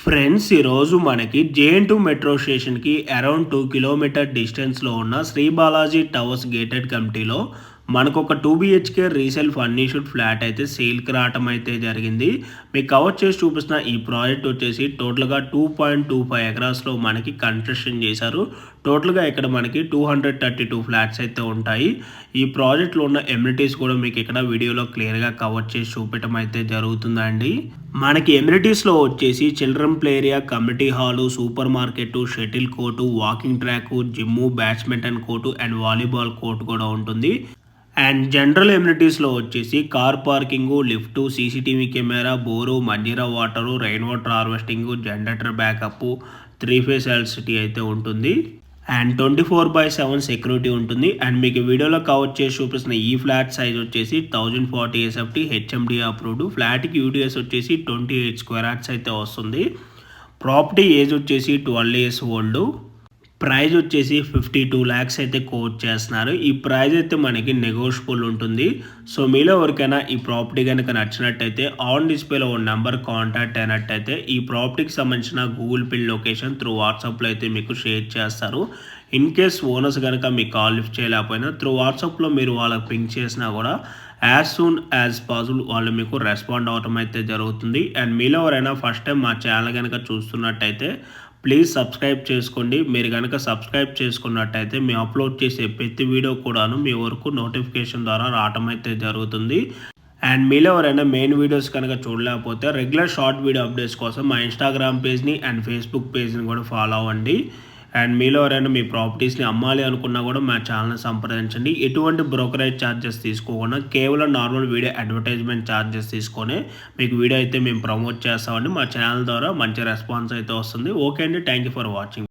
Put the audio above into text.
Friends ఈరోజు మనకి జేఎన్2 metro స్టేషన్కి అరౌండ్ 2 కిలోమీటర్ డిస్టెన్స్లో ఉన్న శ్రీ బాలాజీ టవర్స్ గేటెడ్ కమిటీలో మనకు ఒక 2 బిహెచ్కే రీసేల్ ఫర్నిష్డ్ ఫ్లాట్ అయితే సేల్కి రావటం అయితే జరిగింది. మీకు కవర్ చేసి చూపిస్తున్న ఈ ప్రాజెక్ట్ వచ్చేసి టోటల్గా 2.25 ఎకరాస్లో మనకి కన్స్ట్రక్షన్ చేశారు. టోటల్గా ఇక్కడ మనకి 232 ఫ్లాట్స్ అయితే ఉంటాయి. ఈ ప్రాజెక్ట్లో ఉన్న ఎమ్యూనిటీస్ కూడా మీకు ఇక్కడ వీడియోలో క్లియర్గా కవర్ చేసి చూపించడం అయితే జరుగుతుందండి. మనకి ఎమ్యూనిటీస్లో వచ్చేసి children play area, community hall, super market, shuttle court, walking track, gym, badminton court and volleyball court కూడా ఉంటుంది. అండ్ జనరల్ ఎమ్యూనిటీస్లో వచ్చేసి car parking, lift, CCTV camera, bore, Manjira water, rain water harvesting, generator backup, 3 phase electricity అయితే ఉంటుంది. And 24/7 security ఉంటుంది. And మీకు వీడియోలో cover చేసి చూపిస్తున్న ఈ ఫ్లాట్ సైజ్ వచ్చేసి 1040 SFT హెచ్ఎండి అప్రూవ్డ్. ఫ్లాట్కి యూడిఎస్ వచ్చేసి 28 స్క్వేర్ యార్డ్స్ అయితే వస్తుంది. ప్రాపర్టీ ఏజ్ వచ్చేసి 12 years ఓల్డ్. ప్రైజ్ వచ్చేసి 52 lakhs అయితే కోట్ చేస్తున్నారు. ఈ ప్రైజ్ అయితే మనకి నెగోషియబుల్ ఉంటుంది. సో మీలో ఎవరికైనా ఈ ప్రాపర్టీ కనుక నచ్చినట్టయితే ఆన్ డిస్ప్లేలో ఒక నెంబర్ కాంటాక్ట్ అయినట్టయితే ఈ ప్రాపర్టీకి సంబంధించిన గూగుల్ పే లొకేషన్ త్రూ వాట్సాప్లో అయితే మీకు షేర్ చేస్తారు. ఇన్ కేస్ ఓనర్స్ కనుక మీకు కాల్ లిఫ్ట్ చేయలేకపోయినా త్రూ వాట్సాప్లో మీరు వాళ్ళకి పింక్ చేసినా కూడా యాజ్ సూన్ యాజ్ పాసిబుల్ వాళ్ళు మీకు రెస్పాండ్ అవ్వటం అయితే జరుగుతుంది. అండ్ మీలో ఎవరైనా ఫస్ట్ టైం మా ఛానల్ కనుక చూస్తున్నట్టయితే ప్లీజ్ సబ్స్క్రైబ్ చేసుకోండి. మీరు కనుక సబ్స్క్రైబ్ చేసుకున్నట్టయితే మేము అప్లోడ్ చేసే ప్రతి వీడియో కూడాను మీ వరకు నోటిఫికేషన్ ద్వారా రావటం అయితే జరుగుతుంది. అండ్ మీలో ఎవరైనా మెయిన్ వీడియోస్ కనుక చూడలేకపోతే రెగ్యులర్ షార్ట్ వీడియో అప్డేట్స్ కోసం మా ఇన్స్టాగ్రామ్ పేజ్ని అండ్ ఫేస్బుక్ పేజ్ని కూడా ఫాలో అవ్వండి. అండ్ మీలో ఎవరైనా మీ ప్రాపర్టీస్ని అమ్మాలి అనుకున్నా కూడా మా ఛానల్ని సంప్రదించండి. ఎటువంటి బ్రోకరేజ్ ఛార్జెస్ తీసుకోకుండా కేవలం నార్మల్ వీడియో అడ్వర్టైజ్మెంట్ ఛార్జెస్ తీసుకొని మీకు వీడియో అయితే మేము ప్రమోట్ చేస్తామండి. మా ఛానల్ ద్వారా మంచి రెస్పాన్స్ అయితే వస్తుంది. ఓకే అండి, థ్యాంక్ యూ ఫర్ వాచింగ్.